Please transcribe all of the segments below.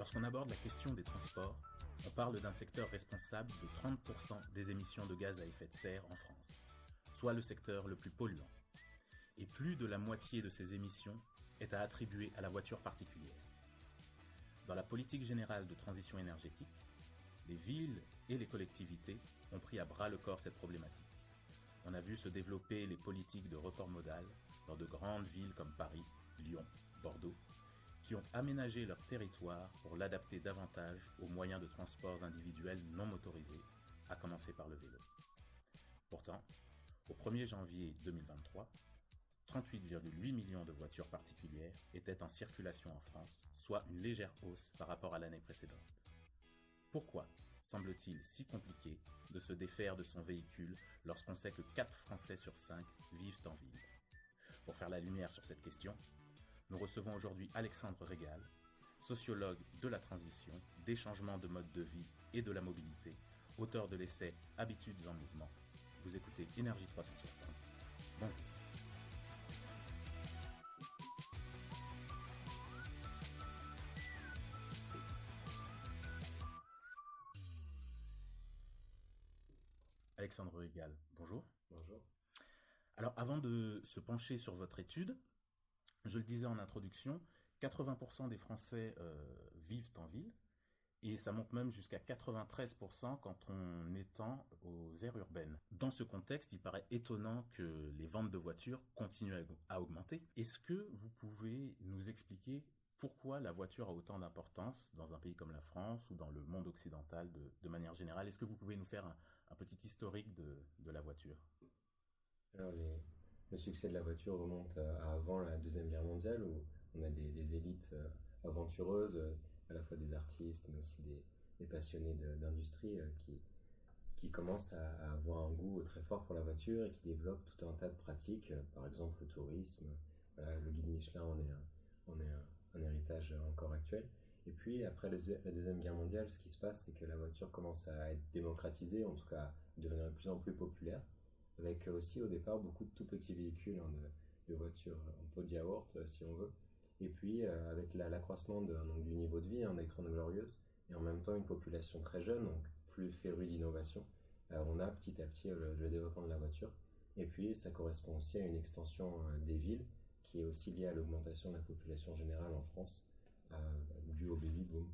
Lorsqu'on aborde la question des transports, on parle d'un secteur responsable de 30% des émissions de gaz à effet de serre en France, soit le secteur le plus polluant. Et plus de la moitié de ces émissions est à attribuer à la voiture particulière. Dans la politique générale de transition énergétique, les villes et les collectivités ont pris à bras le corps cette problématique. On a vu se développer les politiques de report modal dans de grandes villes comme Paris, Lyon, Bordeaux, qui ont aménagé leur territoire pour l'adapter davantage aux moyens de transports individuels non motorisés, à commencer par le vélo. Pourtant, au 1er janvier 2023, 38,8 millions de voitures particulières étaient en circulation en France, soit une légère hausse par rapport à l'année précédente. Pourquoi semble-t-il si compliqué de se défaire de son véhicule lorsqu'on sait que 4 Français sur 5 vivent en ville? Pour faire la lumière sur cette question, nous recevons aujourd'hui Alexandre Régal, sociologue de la transition, des changements de mode de vie et de la mobilité, auteur de l'essai Habitudes en mouvement. Vous écoutez Énergie 360. Bonjour. Alexandre Régal, bonjour. Bonjour. Alors, avant de se pencher sur votre étude, je le disais en introduction, 80% des Français vivent en ville, et ça monte même jusqu'à 93% quand on étend aux aires urbaines. Dans ce contexte, il paraît étonnant que les ventes de voitures continuent à augmenter. Est-ce que vous pouvez nous expliquer pourquoi la voiture a autant d'importance dans un pays comme la France ou dans le monde occidental de manière générale? Est-ce que vous pouvez nous faire un petit historique de la voiture? Alors, le succès de la voiture remonte à avant la Deuxième Guerre mondiale, où on a des élites aventureuses, à la fois des artistes, mais aussi des passionnés d'industrie qui commencent à avoir un goût très fort pour la voiture et qui développent tout un tas de pratiques, par exemple le tourisme. Voilà, le guide Michelin en est un héritage encore actuel. Et puis, après la Deuxième Guerre mondiale, ce qui se passe, c'est que la voiture commence à être démocratisée, en tout cas devenir de plus en plus populaire, avec aussi au départ beaucoup de tout petits véhicules, de voitures en pot de yaourt, si on veut. Et puis, avec l'accroissement du niveau de vie des Trente Glorieuses, et en même temps une population très jeune, donc plus férue d'innovation, on a petit à petit le développement de la voiture. Et puis, ça correspond aussi à une extension des villes, qui est aussi liée à l'augmentation de la population générale en France, due au baby boom.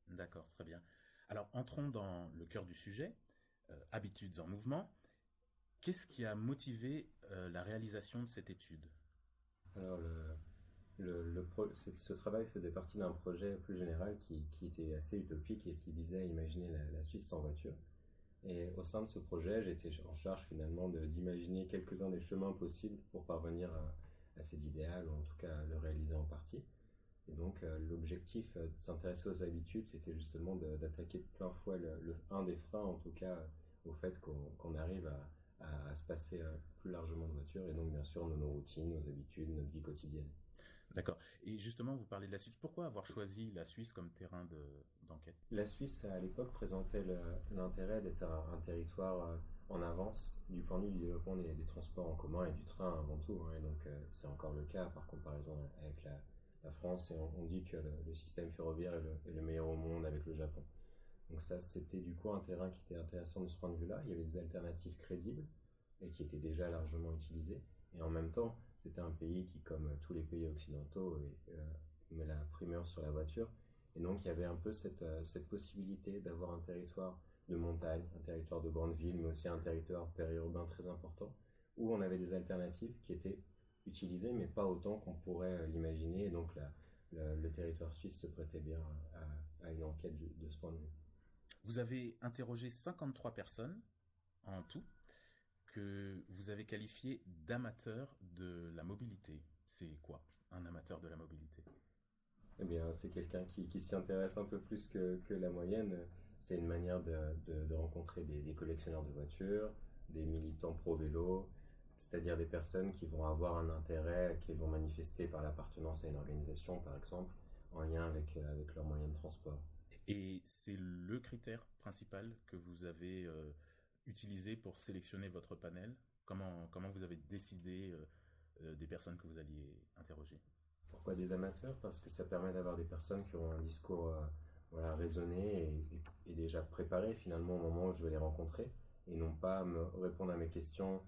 D'accord, très bien. Alors, entrons dans le cœur du sujet, habitudes en mouvement. Qu'est-ce qui a motivé la réalisation de cette étude? Alors, ce travail faisait partie d'un projet plus général qui était assez utopique et qui visait à imaginer la Suisse sans voiture. Et au sein de ce projet, j'étais en charge finalement d'imaginer quelques-uns des chemins possibles pour parvenir à cet idéal, ou en tout cas à le réaliser en partie. Et donc l'objectif de s'intéresser aux habitudes, c'était justement d'attaquer de plein fouet un des freins, en tout cas au fait qu'on arrive à se passer plus largement de voiture, et donc bien sûr nos routines, nos habitudes, notre vie quotidienne. D'accord. Et justement, vous parlez de la Suisse. Pourquoi avoir choisi la Suisse comme terrain d'enquête? La Suisse, à l'époque, présentait l'intérêt d'être un territoire en avance du point de vue du développement des transports en commun et du train avant tout. Et donc, c'est encore le cas par comparaison avec la France. Et on dit que le système ferroviaire est le meilleur au monde avec le Japon. Donc ça, c'était du coup un terrain qui était intéressant de ce point de vue-là. Il y avait des alternatives crédibles et qui étaient déjà largement utilisées. Et en même temps, c'était un pays qui, comme tous les pays occidentaux, met la primeur sur la voiture. Et donc, il y avait un peu cette possibilité d'avoir un territoire de montagne, un territoire de grande ville, mais aussi un territoire périurbain très important, où on avait des alternatives qui étaient utilisées, mais pas autant qu'on pourrait l'imaginer. Et donc, le territoire suisse se prêtait bien à une enquête de ce point de vue. Vous avez interrogé 53 personnes en tout, que vous avez qualifié d'amateurs de la mobilité. C'est quoi, un amateur de la mobilité? Eh bien, c'est quelqu'un qui s'y intéresse un peu plus que la moyenne. C'est une manière de rencontrer des collectionneurs de voitures, des militants pro-vélo, c'est-à-dire des personnes qui vont avoir un intérêt, qui vont manifester par l'appartenance à une organisation, par exemple, en lien avec leurs moyens de transport. Et c'est le critère principal que vous avez utilisé pour sélectionner votre panel? Comment vous avez décidé des personnes que vous alliez interroger? Pourquoi des amateurs? Parce que ça permet d'avoir des personnes qui ont un discours voilà, raisonné et déjà préparé finalement au moment où je vais les rencontrer, et non pas me répondre à mes questions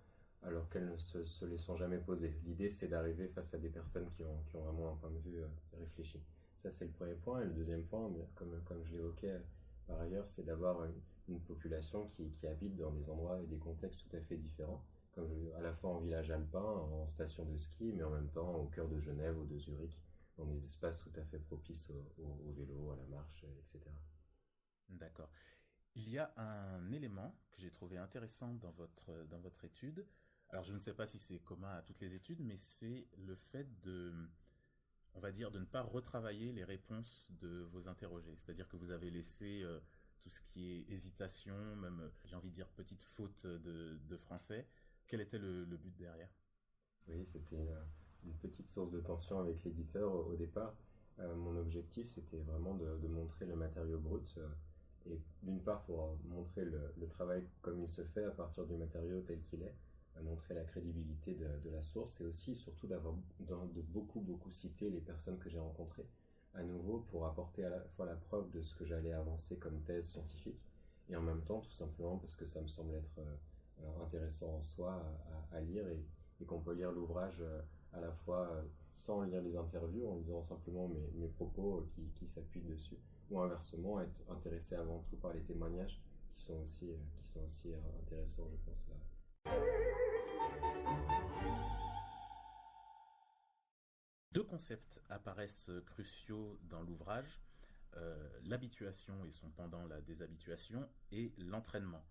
alors qu'elles ne se les sont jamais posées. L'idée, c'est d'arriver face à des personnes qui ont vraiment un point de vue réfléchi. Ça, c'est le premier point. Et le deuxième point, comme je l'évoquais par ailleurs, c'est d'avoir une population qui habite dans des endroits et des contextes tout à fait différents, comme à la fois en village alpin, en station de ski, mais en même temps au cœur de Genève ou de Zurich, dans des espaces tout à fait propices au vélo, à la marche, etc. D'accord. Il y a un élément que j'ai trouvé intéressant dans votre étude. Alors, je ne sais pas si c'est commun à toutes les études, mais c'est le fait on va dire, de ne pas retravailler les réponses de vos interrogés. C'est-à-dire que vous avez laissé tout ce qui est hésitation, même, j'ai envie de dire, petite faute de français. Quel était le but derrière? Oui, c'était une petite source de tension avec l'éditeur au départ. Mon objectif, c'était vraiment de montrer le matériau brut, et d'une part pour montrer le travail comme il se fait à partir du matériau tel qu'il est, montrer la crédibilité de la source, et aussi surtout de beaucoup citer les personnes que j'ai rencontrées, à nouveau pour apporter à la fois la preuve de ce que j'allais avancer comme thèse scientifique, et en même temps tout simplement parce que ça me semble être intéressant en soi à lire, et qu'on peut lire l'ouvrage à la fois sans lire les interviews, en lisant simplement mes propos qui s'appuient dessus, ou inversement être intéressé avant tout par les témoignages qui sont aussi intéressants, je pense. Deux concepts apparaissent cruciaux dans l'ouvrage, l'habituation et son pendant, la déshabituation, et l'entraînement.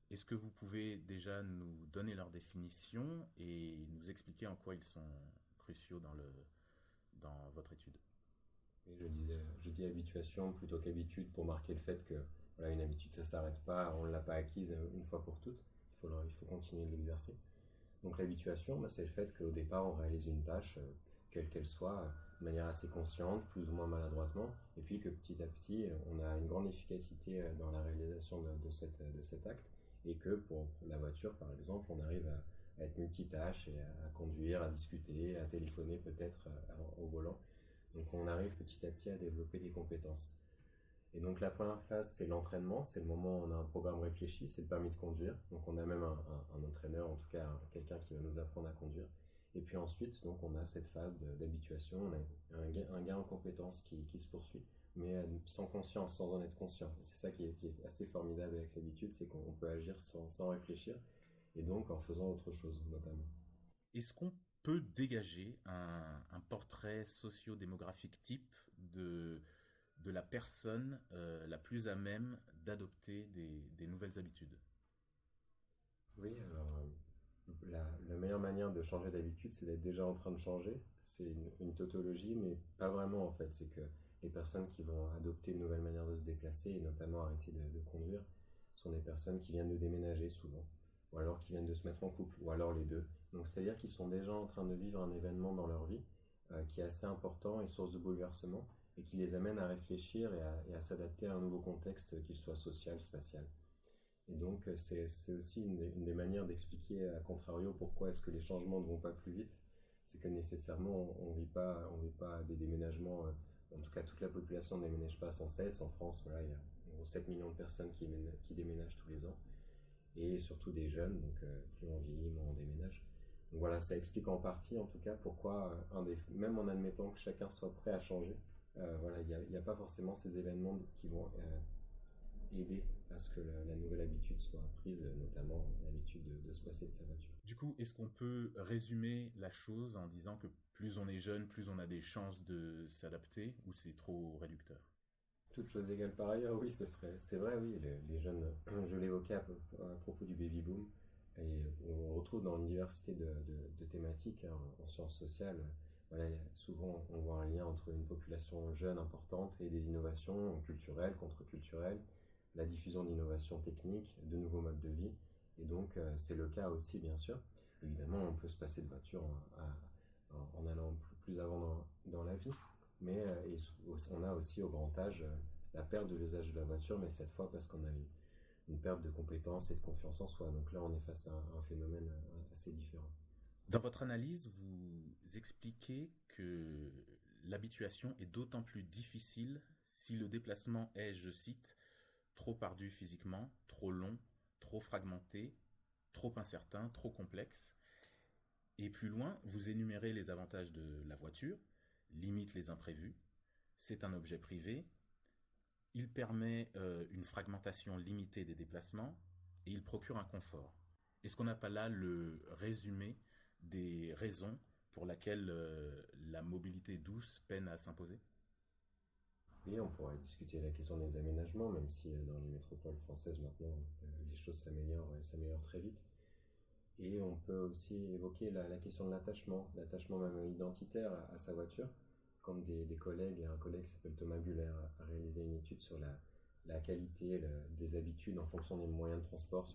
Est-ce que vous pouvez déjà nous donner leur définition et nous expliquer en quoi ils sont cruciaux dans votre étude? Et je dis habituation plutôt qu'habitude pour marquer le fait que voilà, une habitude ça s'arrête pas, on ne l'a pas acquise une fois pour toutes, il faut continuer de l'exercer. Donc l'habituation, bah, c'est le fait qu'au départ on réalise une tâche, quelle qu'elle soit, de manière assez consciente, plus ou moins maladroitement, et puis que petit à petit on a une grande efficacité dans la réalisation de cet acte, et que pour la voiture par exemple, on arrive à être multitâche et à conduire, à discuter, à téléphoner peut-être au volant. Donc on arrive petit à petit à développer des compétences. Et donc la première phase, c'est l'entraînement, c'est le moment où on a un programme réfléchi, c'est le permis de conduire. Donc on a même un entraîneur, en tout cas quelqu'un qui va nous apprendre à conduire. Et puis ensuite, donc on a cette phase d'habituation, on a un gain en compétences qui se poursuit, mais sans conscience, sans en être conscient. C'est ça qui est assez formidable avec l'habitude, c'est qu'on peut agir sans réfléchir, et donc en faisant autre chose notamment. Est-ce qu'on peut dégager un portrait socio-démographique type de la personne la plus à même d'adopter des nouvelles habitudes? Oui, alors la meilleure manière de changer d'habitude, c'est d'être déjà en train de changer. C'est une tautologie, mais pas vraiment en fait. C'est que les personnes qui vont adopter une nouvelle manière de se déplacer, et notamment arrêter de conduire, sont des personnes qui viennent de déménager souvent, ou alors qui viennent de se mettre en couple, ou alors les deux. Donc c'est-à-dire qu'ils sont déjà en train de vivre un événement dans leur vie qui est assez important et source de bouleversement, et qui les amène à réfléchir et à s'adapter à un nouveau contexte, qu'il soit social, spatial. Et donc, c'est aussi une des manières d'expliquer, à contrario, pourquoi est-ce que les changements ne vont pas plus vite. C'est que nécessairement, on vit pas des déménagements, en tout cas, toute la population ne déménage pas sans cesse. En France, voilà, il y a en gros 7 millions de personnes qui déménagent tous les ans, et surtout des jeunes, donc plus on vieillit, moins on déménage. Donc voilà, ça explique en partie, en tout cas, pourquoi, même en admettant que chacun soit prêt à changer, voilà, il n'y a pas forcément ces événements qui vont aider à ce que la nouvelle habitude soit prise, notamment l'habitude de se passer de sa voiture. Du coup, est-ce qu'on peut résumer la chose en disant que plus on est jeune, plus on a des chances de s'adapter, ou c'est trop réducteur? Toutes choses égales par ailleurs, oui, c'est vrai, oui, les jeunes, je l'évoquais à propos du baby boom, et on retrouve dans une diversité de thématiques hein, en sciences sociales. Voilà, souvent on voit un lien entre une population jeune importante et des innovations culturelles, contre-culturelles, la diffusion d'innovations techniques, de nouveaux modes de vie, et donc c'est le cas aussi bien sûr. Évidemment, on peut se passer de voiture en allant plus avant dans la vie, mais on a aussi au grand âge la perte de l'usage de la voiture, mais cette fois parce qu'on a eu une perte de compétences et de confiance en soi. Donc là, on est face à un phénomène assez différent. Dans votre analyse, vous expliquez que l'habituation est d'autant plus difficile si le déplacement est, je cite, trop ardu physiquement, trop long, trop fragmenté, trop incertain, trop complexe. Et plus loin, vous énumérez les avantages de la voiture, limite les imprévus, c'est un objet privé, il permet une fragmentation limitée des déplacements et il procure un confort. Est-ce qu'on n'a pas là le résumé des raisons pour lesquelles la mobilité douce peine à s'imposer? Oui, on pourrait discuter la question des aménagements, même si dans les métropoles françaises maintenant, les choses s'améliorent et s'améliorent très vite. Et on peut aussi évoquer la question de l'attachement même identitaire à sa voiture, comme des collègues, et un collègue qui s'appelle Thomas Buller a réalisé une étude sur la qualité des habitudes en fonction des moyens de transport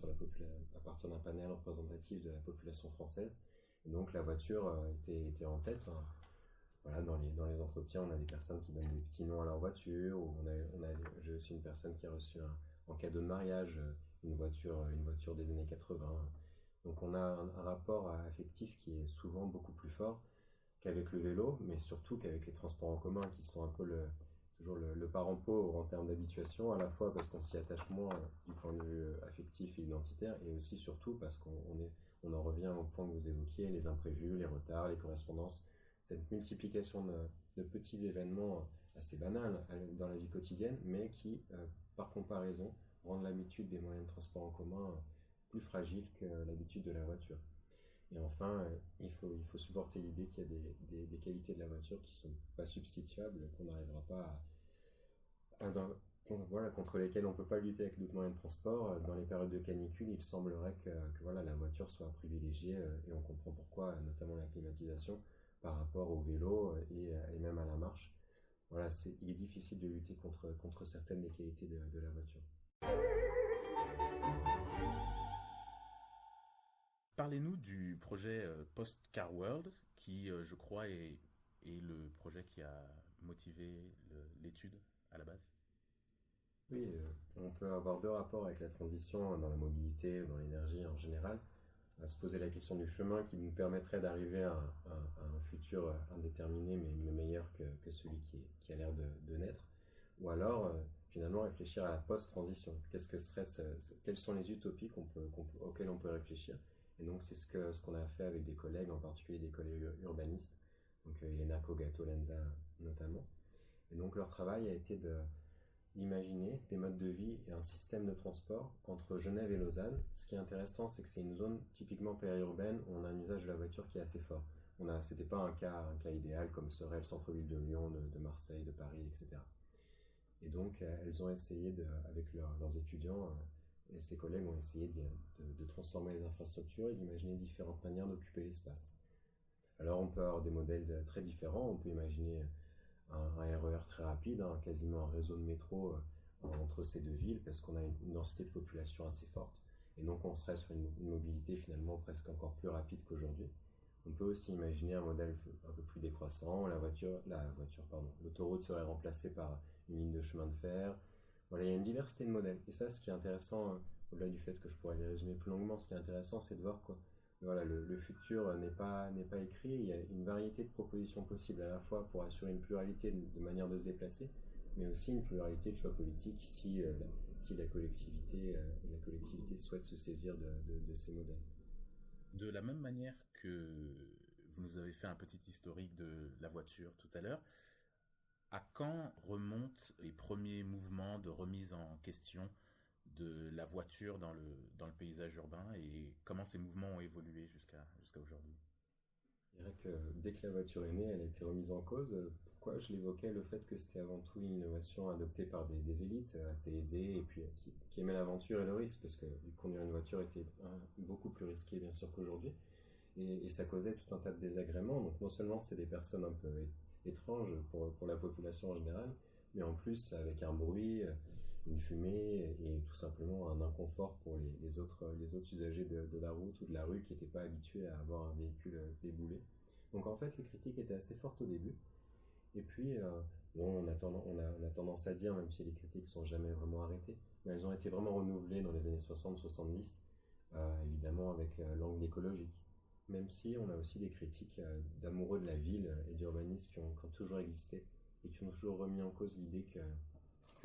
à partir d'un panel représentatif de la population française. Et donc la voiture était en tête, hein. Voilà, dans les entretiens, on a des personnes qui donnent des petits noms à leur voiture, ou j'ai aussi une personne qui a reçu en cadeau de mariage une voiture des années 80. Donc on a un rapport affectif qui est souvent beaucoup plus fort qu'avec le vélo, mais surtout qu'avec les transports en commun, qui sont un peu toujours le parent pauvre en termes d'habituation, à la fois parce qu'on s'y attache moins du point de vue affectif et identitaire, et aussi surtout parce qu'on en revient au point que vous évoquiez, les imprévus, les retards, les correspondances, cette multiplication de petits événements assez banals dans la vie quotidienne, mais qui, par comparaison, rendent l'habitude des moyens de transport en commun plus fragile que l'habitude de la voiture. Et enfin, il faut supporter l'idée qu'il y a des qualités de la voiture qui ne sont pas substituables, qu'on n'arrivera pas contre lesquelles on ne peut pas lutter avec d'autres moyens de transport. Dans les périodes de canicule, il semblerait que voilà, la voiture soit privilégiée, et on comprend pourquoi, notamment la climatisation, par rapport au vélo et même à la marche. Voilà, il est difficile de lutter contre certaines des qualités de la voiture. Parlez-nous du projet Post-Car World, qui, je crois, est le projet qui a motivé l'étude à la base. Oui, on peut avoir deux rapports avec la transition dans la mobilité ou dans l'énergie en général. À se poser la question du chemin qui nous permettrait d'arriver à un futur indéterminé, mais meilleur que celui qui a l'air de naître. Ou alors, finalement, réfléchir à la post-transition. Quelles sont les utopies auxquelles on peut réfléchir? Et donc, c'est ce qu'on a fait avec des collègues, en particulier des collègues urbanistes, donc Elena Cogato-Lenza notamment. Et donc, leur travail a été d'imaginer des modes de vie et un système de transport entre Genève et Lausanne. Ce qui est intéressant, c'est que c'est une zone typiquement périurbaine où on a un usage de la voiture qui est assez fort. C'était pas un cas idéal comme serait le centre-ville de Lyon, de Marseille, de Paris, etc. Et donc, elles ont essayé, avec leurs étudiants, et ses collègues ont essayé de transformer les infrastructures et d'imaginer différentes manières d'occuper l'espace. Alors, on peut avoir des modèles très différents. On peut imaginer un RER très rapide, quasiment un réseau de métro entre ces deux villes, parce qu'on a une densité de population assez forte. Et donc, on serait sur une mobilité finalement presque encore plus rapide qu'aujourd'hui. On peut aussi imaginer un modèle un peu plus décroissant. L'autoroute serait remplacée par une ligne de chemin de fer. Voilà, il y a une diversité de modèles. Et ça, ce qui est intéressant, au-delà du fait que je pourrais les résumer plus longuement, ce qui est intéressant, c'est de voir quoi. Voilà, le futur n'est pas écrit. Il y a une variété de propositions possibles, à la fois pour assurer une pluralité de manières de se déplacer, mais aussi une pluralité de choix politiques si la collectivité souhaite se saisir de ces modèles. De la même manière que vous nous avez fait un petit historique de la voiture tout à l'heure, à quand remontent les premiers mouvements de remise en question de la voiture dans le paysage urbain et comment ces mouvements ont évolué jusqu'à aujourd'hui? Je dirais que dès que la voiture est née, elle a été remise en cause. Pourquoi je l'évoquais, le fait que c'était avant tout une innovation adoptée par des élites assez aisées et puis qui aimaient l'aventure et le risque, parce que conduire une voiture était beaucoup plus risqué bien sûr qu'aujourd'hui. Et ça causait tout un tas de désagréments. Donc non seulement c'était des personnes un peu étranges pour la population en général, mais en plus avec un bruit, une fumée et tout simplement un inconfort pour les autres usagers de la route ou de la rue qui n'étaient pas habitués à avoir un véhicule déboulé. Donc en fait les critiques étaient assez fortes au début. Et puis on a tendance à dire, même si les critiques ne sont jamais vraiment arrêtées, mais elles ont été vraiment renouvelées dans les années 60-70, évidemment avec l'angle écologique. même si on a aussi des critiques d'amoureux de la ville et d'urbanistes qui ont toujours existé et qui ont toujours remis en cause l'idée que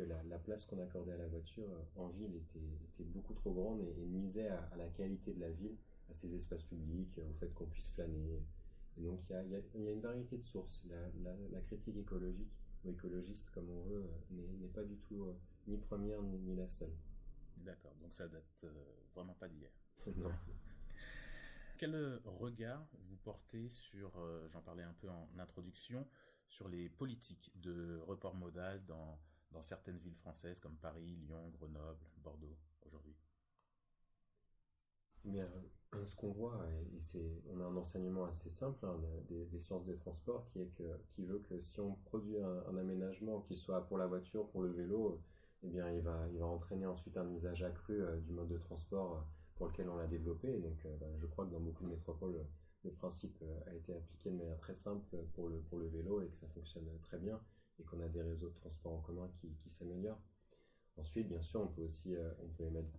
la place qu'on accordait à la voiture en ville était beaucoup trop grande et nuisait à la qualité de la ville, à ses espaces publics, au fait qu'on puisse flâner. Et donc il y a une variété de sources. La critique écologique ou écologiste, comme on veut, n'est pas du tout ni première ni la seule. D'accord, donc ça date vraiment pas d'hier. Non. Quel regard vous portez sur, j'en parlais un peu en introduction, sur les politiques de report modal dans certaines villes françaises comme Paris, Lyon, Grenoble, Bordeaux aujourd'hui? Mais ce qu'on voit, on a un enseignement assez simple hein, des sciences des transports qui veut que si on produit un aménagement, qu'il soit pour la voiture, pour le vélo, eh bien il va entraîner ensuite un usage accru du mode de transport pour lequel on l'a développé. Et donc je crois que dans beaucoup de métropoles, le principe a été appliqué de manière très simple pour le vélo et que ça fonctionne très bien et qu'on a des réseaux de transport en commun qui s'améliorent. Ensuite, bien sûr, on peut émettre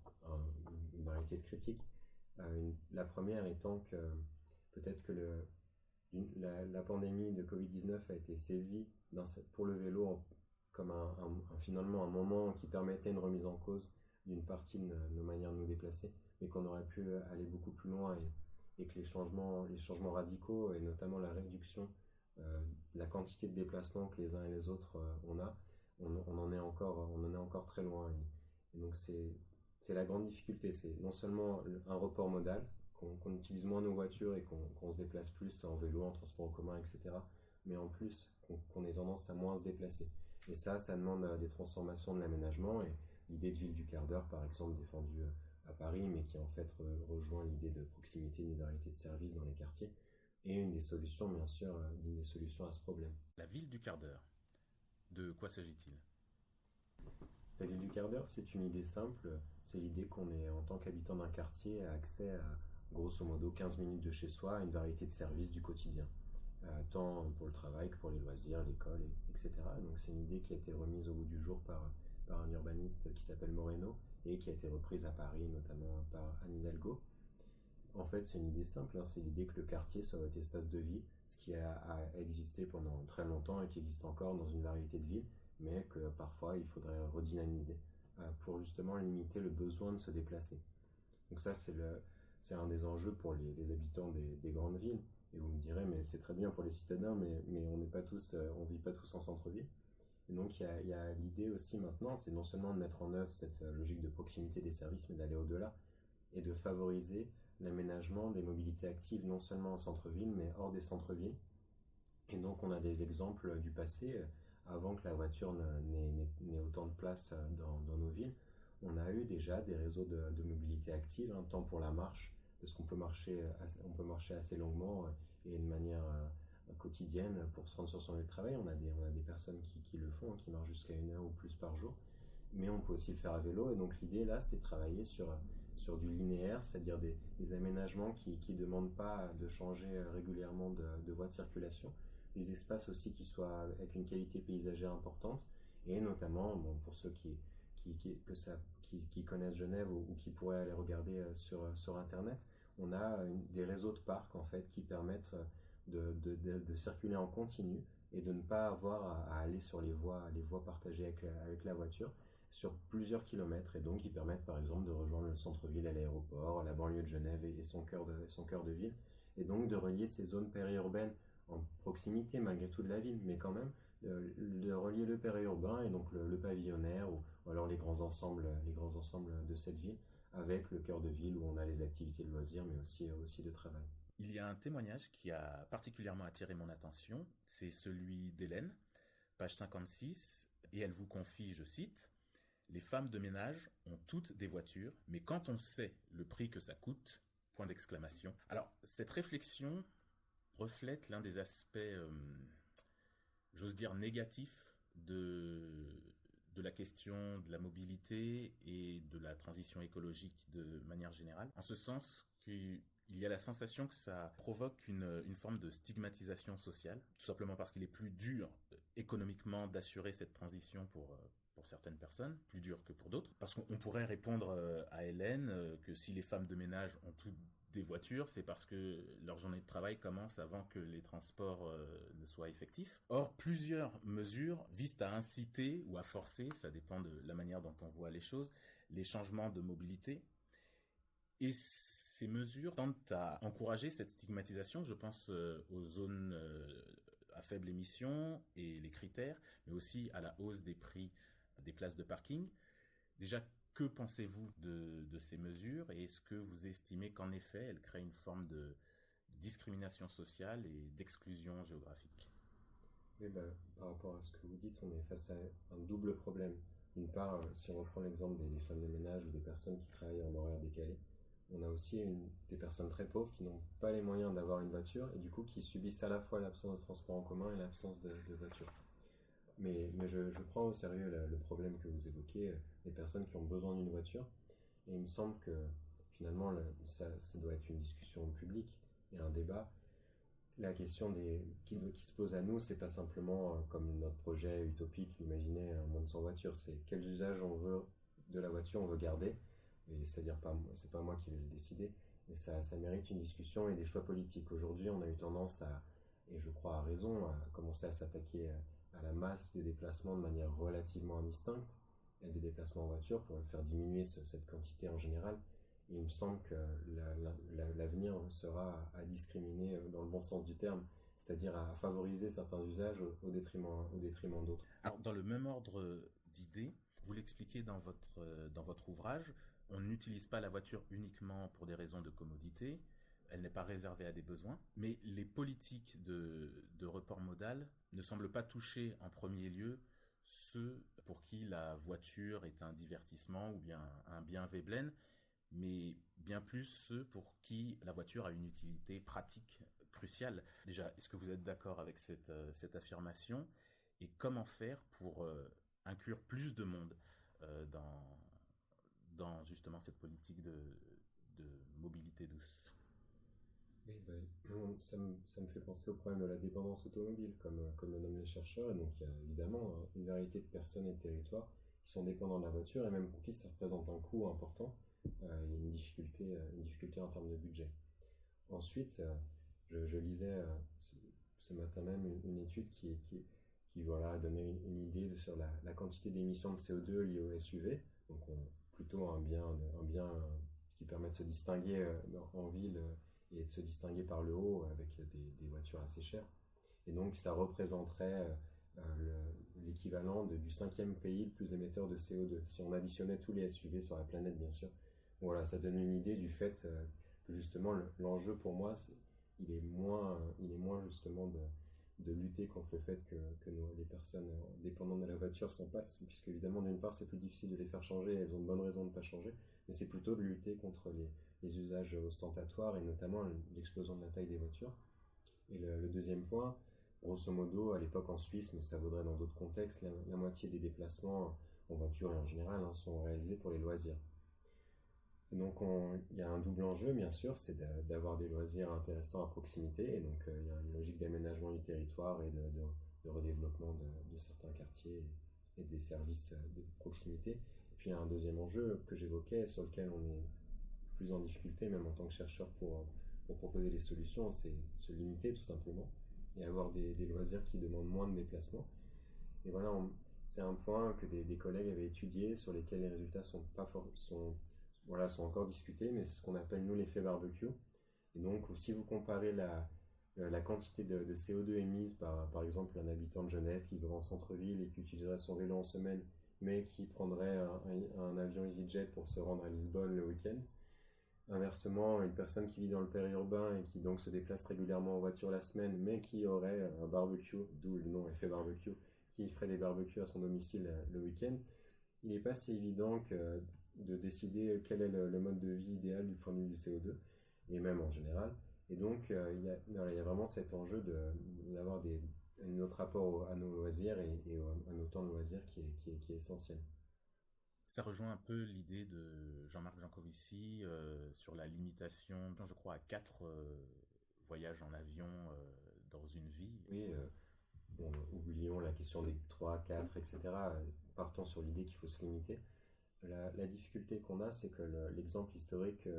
une variété de critiques. La première étant que peut-être que la pandémie de Covid-19 a été saisie pour le vélo comme finalement un moment qui permettait une remise en cause d'une partie de nos manières de nous déplacer, mais qu'on aurait pu aller beaucoup plus loin et que les changements radicaux et notamment la réduction de la quantité de déplacements que les uns et les autres on en est encore très loin. Et donc c'est la grande difficulté, c'est non seulement un report modal, qu'on utilise moins nos voitures et qu'on se déplace plus en vélo, en transport en commun, etc. Mais en plus, qu'on ait tendance à moins se déplacer. Et ça demande des transformations de l'aménagement et l'idée de ville du quart d'heure, par exemple, défendue à Paris, mais qui en fait rejoint l'idée de proximité, une variété de services dans les quartiers, et une des solutions, bien sûr, une des solutions à ce problème. La ville du quart d'heure, de quoi s'agit-il? La ville du quart d'heure, c'est une idée simple. C'est l'idée qu'on ait, en tant qu'habitant d'un quartier, accès à, grosso modo, 15 minutes de chez soi à une variété de services du quotidien. Tant pour le travail que pour les loisirs, l'école, etc. Donc c'est une idée qui a été remise au bout du jour par un urbaniste qui s'appelle Moreno et qui a été reprise à Paris, notamment par Anne Hidalgo. En fait, c'est une idée simple, hein, c'est l'idée que le quartier soit votre espace de vie, ce qui a existé pendant très longtemps et qui existe encore dans une variété de villes, mais que parfois il faudrait redynamiser pour justement limiter le besoin de se déplacer. Donc ça, c'est un des enjeux pour les habitants des grandes villes. Et vous me direz, mais c'est très bien pour les citadins, mais on n'est pas tous, on vit pas tous en centre-ville. Et donc il y a l'idée aussi maintenant, c'est non seulement de mettre en œuvre cette logique de proximité des services, mais d'aller au-delà et de favoriser l'aménagement des mobilités actives non seulement en centre-ville, mais hors des centres-villes. Et donc on a des exemples du passé, avant que la voiture n'ait autant de place dans nos villes. On a eu déjà des réseaux de mobilité active, hein, tant pour la marche, parce qu'on peut marcher assez longuement et de manière quotidienne pour se rendre sur son lieu de travail. On a des personnes qui le font, qui marchent jusqu'à 1 heure ou plus par jour. Mais on peut aussi le faire à vélo. Et donc l'idée là, c'est de travailler sur du linéaire, c'est-à-dire des aménagements qui ne demandent pas de changer régulièrement de voie de circulation. Des espaces aussi qui soient avec une qualité paysagère importante. Et notamment, bon, pour ceux qui connaissent Genève ou qui pourraient aller regarder sur Internet, on a des réseaux de parcs en fait qui permettent de circuler en continu et de ne pas avoir à aller sur les voies partagées avec la voiture sur plusieurs kilomètres, et donc qui permettent par exemple de rejoindre le centre-ville à l'aéroport, la banlieue de Genève et son cœur de ville, et donc de relier ces zones périurbaines en proximité malgré tout de la ville, mais quand même de relier le périurbain et donc le pavillonnaire ou alors les grands ensembles de cette ville avec le cœur de ville où on a les activités de loisirs mais aussi de travail. Il y a un témoignage qui a particulièrement attiré mon attention, c'est celui d'Hélène, page 56, et elle vous confie, je cite, « Les femmes de ménage ont toutes des voitures, mais quand on sait le prix que ça coûte, point d'exclamation. » Alors, cette réflexion reflète l'un des aspects, j'ose dire, négatifs de la question de la mobilité et de la transition écologique de manière générale, en ce sens qu'il y a la sensation que ça provoque une forme de stigmatisation sociale, tout simplement parce qu'il est plus dur économiquement d'assurer cette transition pour certaines personnes, plus dur que pour d'autres, parce qu'on pourrait répondre à Hélène que si les femmes de ménage ont toutes des voitures, c'est parce que leur journée de travail commence avant que les transports ne soient effectifs. Or, plusieurs mesures visent à inciter ou à forcer, ça dépend de la manière dont on voit les choses, les changements de mobilité. Et ces mesures tentent à encourager cette stigmatisation, je pense aux zones à faible émission et les critères, mais aussi à la hausse des prix des places de parking. Déjà, que pensez-vous de ces mesures et est-ce que vous estimez qu'en effet, elles créent une forme de discrimination sociale et d'exclusion géographique? Oui, par rapport à ce que vous dites, on est face à un double problème. D'une part, si on reprend l'exemple des femmes de ménage ou des personnes qui travaillent en horaire décalé, on a aussi des personnes très pauvres qui n'ont pas les moyens d'avoir une voiture et du coup qui subissent à la fois l'absence de transport en commun et l'absence de voiture. Mais je prends au sérieux le problème que vous évoquez, les personnes qui ont besoin d'une voiture. Et il me semble que finalement, ça doit être une discussion publique et un débat. La question qui se pose à nous, c'est pas simplement comme notre projet utopique, imaginez un monde sans voiture, c'est quels usages on veut de la voiture, on veut garder. Et c'est-à-dire c'est pas moi qui vais le décider, mais ça mérite une discussion et des choix politiques. Aujourd'hui, on a eu tendance et je crois à raison, à commencer à s'attaquer à la masse des déplacements de manière relativement indistincte, et des déplacements en voiture pour faire diminuer cette quantité en général. Et il me semble que l'avenir sera à discriminer dans le bon sens du terme, c'est-à-dire à favoriser certains usages au détriment d'autres. Alors, dans le même ordre d'idées, vous l'expliquez dans votre ouvrage, on n'utilise pas la voiture uniquement pour des raisons de commodité, elle n'est pas réservée à des besoins, mais les politiques de report modal ne semblent pas toucher en premier lieu ceux pour qui la voiture est un divertissement ou bien un bien Veblen, mais bien plus ceux pour qui la voiture a une utilité pratique cruciale. Déjà, est-ce que vous êtes d'accord avec cette affirmation? Et comment faire pour inclure plus de monde dans justement cette politique de mobilité douce? Oui, ça me fait penser au problème de la dépendance automobile, comme le nomment les chercheurs. Et donc, il y a évidemment une variété de personnes et de territoires qui sont dépendants de la voiture et même pour qui ça représente un coût important. Il y a une difficulté en termes de budget. Ensuite, je lisais ce matin même une étude qui voilà, donnait une idée sur la quantité d'émissions de CO2 liées au SUV. Donc, plutôt un bien qui permet de se distinguer en ville et de se distinguer par le haut avec des voitures assez chères. Et donc ça représenterait l'équivalent du 5e pays le plus émetteur de CO2, si on additionnait tous les SUV sur la planète, bien sûr. Voilà, ça donne une idée du fait que justement l'enjeu pour moi, il est moins justement de lutter contre le fait que les personnes dépendantes de la voiture s'en passent, puisque évidemment d'une part c'est plus difficile de les faire changer, elles ont de bonnes raisons de ne pas changer, mais c'est plutôt de lutter contre les usages ostentatoires et notamment l'explosion de la taille des voitures. Et le deuxième point, grosso modo, à l'époque en Suisse, mais ça vaudrait dans d'autres contextes, la moitié des déplacements en voiture et en général sont réalisés pour les loisirs. Et donc il y a un double enjeu, bien sûr, c'est d'avoir des loisirs intéressants à proximité, et donc il y a une logique d'aménagement du territoire et de redéveloppement de certains quartiers et des services de proximité. Et puis il y a un deuxième enjeu que j'évoquais, sur lequel on est plus en difficulté, même en tant que chercheur, pour proposer des solutions, c'est se limiter tout simplement et avoir des loisirs qui demandent moins de déplacements. Et voilà, c'est un point que des collègues avaient étudié, sur lesquels les résultats sont encore discutés, mais c'est ce qu'on appelle nous l'effet barbecue. Et donc, si vous comparez la quantité de CO2 émise par exemple un habitant de Genève qui vivrait en centre-ville et qui utiliserait son vélo en semaine, mais qui prendrait un avion EasyJet pour se rendre à Lisbonne le week-end. Inversement, une personne qui vit dans le périurbain et qui donc se déplace régulièrement en voiture la semaine, mais qui aurait un barbecue, d'où le nom effet barbecue, qui ferait des barbecues à son domicile le week-end, il n'est pas si évident de décider quel est le mode de vie idéal du point de vue du CO2, et même en général. Et donc, il y a vraiment cet enjeu d'avoir notre rapport à nos loisirs et à nos temps de loisirs qui est essentiel. Ça rejoint un peu l'idée de Jean-Marc Jancovici sur la limitation, je crois, à 4 voyages en avion dans une vie. Oui, oublions la question des 3, 4, etc. Partons sur l'idée qu'il faut se limiter. La difficulté qu'on a, c'est que l'exemple historique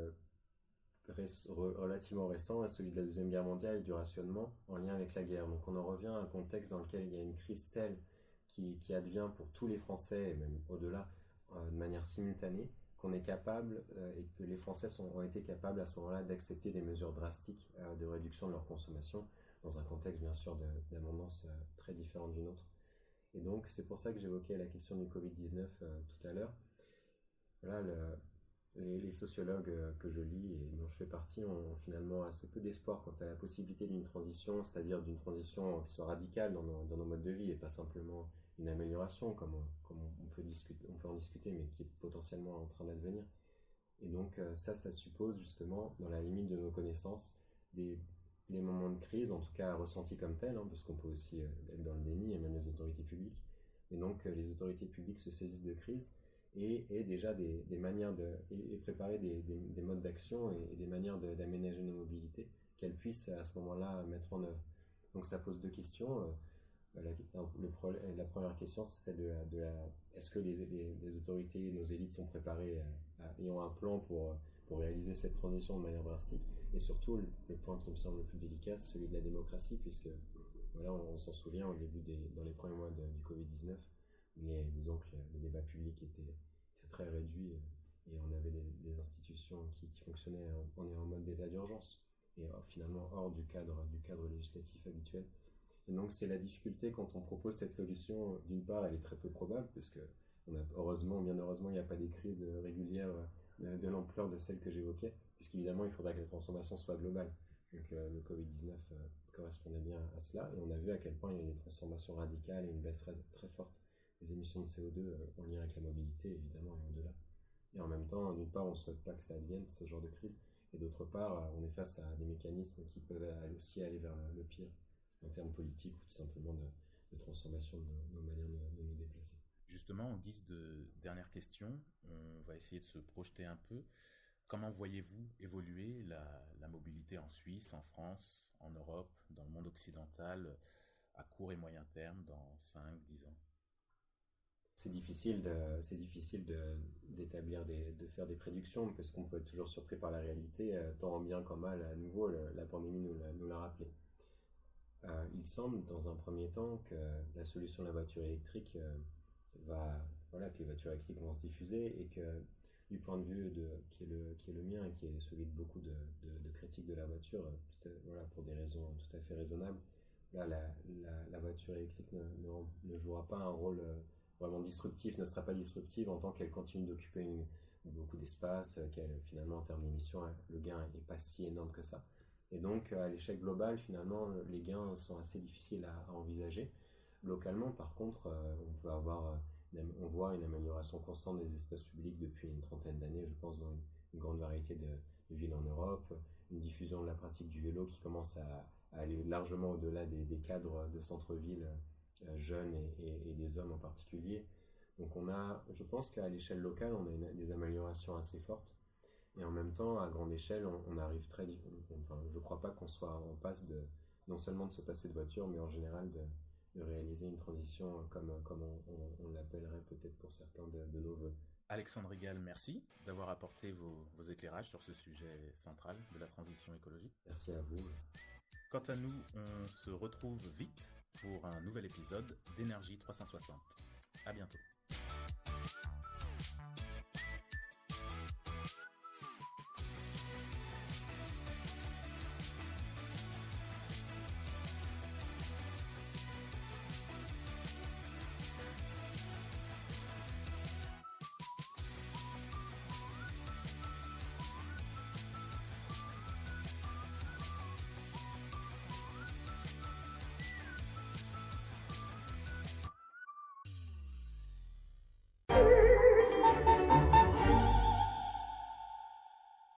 relativement récent est celui de la Deuxième Guerre mondiale et du rationnement en lien avec la guerre. Donc on en revient à un contexte dans lequel il y a une crise telle qui advient pour tous les Français, et même au-delà, de manière simultanée, qu'on est capable, et que les Français ont été capables à ce moment-là d'accepter des mesures drastiques de réduction de leur consommation, dans un contexte bien sûr d'abondance très différent du nôtre. Et donc c'est pour ça que j'évoquais la question du Covid-19 tout à l'heure. Voilà, les sociologues que je lis et dont je fais partie ont finalement assez peu d'espoir quant à la possibilité d'une transition, c'est-à-dire d'une transition qui soit radicale dans nos modes de vie et pas simplement une amélioration comme on peut en discuter, mais qui est potentiellement en train d'advenir. Et donc ça suppose justement, dans la limite de nos connaissances, des moments de crise, en tout cas ressentis comme tels, parce qu'on peut aussi être dans le déni, et même les autorités publiques. Et donc les autorités publiques se saisissent de crise et déjà des manières et préparer des modes d'action et des manières d'aménager nos mobilités qu'elles puissent à ce moment-là mettre en œuvre. Donc ça pose deux questions. La première question, c'est celle est-ce que les autorités, nos élites sont préparées et ont un plan pour réaliser cette transition de manière drastique? Et surtout, le point qui me semble le plus délicat, c'est celui de la démocratie, puisque voilà, on s'en souvient au début dans les premiers mois du Covid-19, disons que le débat public était très réduit et on avait des institutions qui fonctionnaient en mode d'état d'urgence et finalement hors du cadre législatif habituel. Et donc c'est la difficulté quand on propose cette solution. D'une part, elle est très peu probable, puisque bien heureusement, il n'y a pas des crises régulières de l'ampleur de celle que j'évoquais, puisqu'évidemment, il faudrait que la transformation soit globale. Donc le Covid-19 correspondait bien à cela, et on a vu à quel point il y a des transformations radicales et une baisse très forte des émissions de CO2 en lien avec la mobilité, évidemment, et au-delà. Et en même temps, d'une part, on ne souhaite pas que ça advienne, ce genre de crise, et d'autre part, on est face à des mécanismes qui peuvent aussi aller vers le pire, en termes politiques ou tout simplement de transformation de nos manières de nous déplacer. Justement, en guise de dernière question, on va essayer de se projeter un peu. Comment voyez-vous évoluer la mobilité en Suisse, en France, en Europe, dans le monde occidental, à court et moyen terme, dans 5-10 ans? C'est difficile d'établir de faire des prédictions, parce qu'on peut être toujours surpris par la réalité, tant en bien qu'en mal. À nouveau, la pandémie nous l'a rappelé. Il semble, dans un premier temps, que la solution de la voiture électrique que les voitures électriques vont se diffuser, et que du point de vue qui est le mien et qui est celui de beaucoup de critiques de la voiture, pour des raisons tout à fait raisonnables, là, la voiture électrique ne jouera pas un rôle vraiment disruptif, ne sera pas disruptive en tant qu'elle continue d'occuper beaucoup d'espace, qu'elle, finalement, en termes d'émissions, le gain n'est pas si énorme que ça. Et donc, à l'échelle globale, finalement, les gains sont assez difficiles à envisager. Localement, par contre, on voit une amélioration constante des espaces publics depuis une trentaine d'années, je pense, dans une grande variété de villes en Europe, une diffusion de la pratique du vélo qui commence à aller largement au-delà des cadres de centre-ville jeunes et des hommes en particulier. Donc je pense qu'à l'échelle locale, on a des améliorations assez fortes. Et en même temps, à grande échelle, on arrive je ne crois pas qu'on soit en passe non seulement de se passer de voiture, mais en général de réaliser une transition comme on l'appellerait peut-être pour certains de nos voeux. Alexandre Rigal, merci d'avoir apporté vos éclairages sur ce sujet central de la transition écologique. Merci à vous. Quant à nous, on se retrouve vite pour un nouvel épisode d'Énergie 360. À bientôt.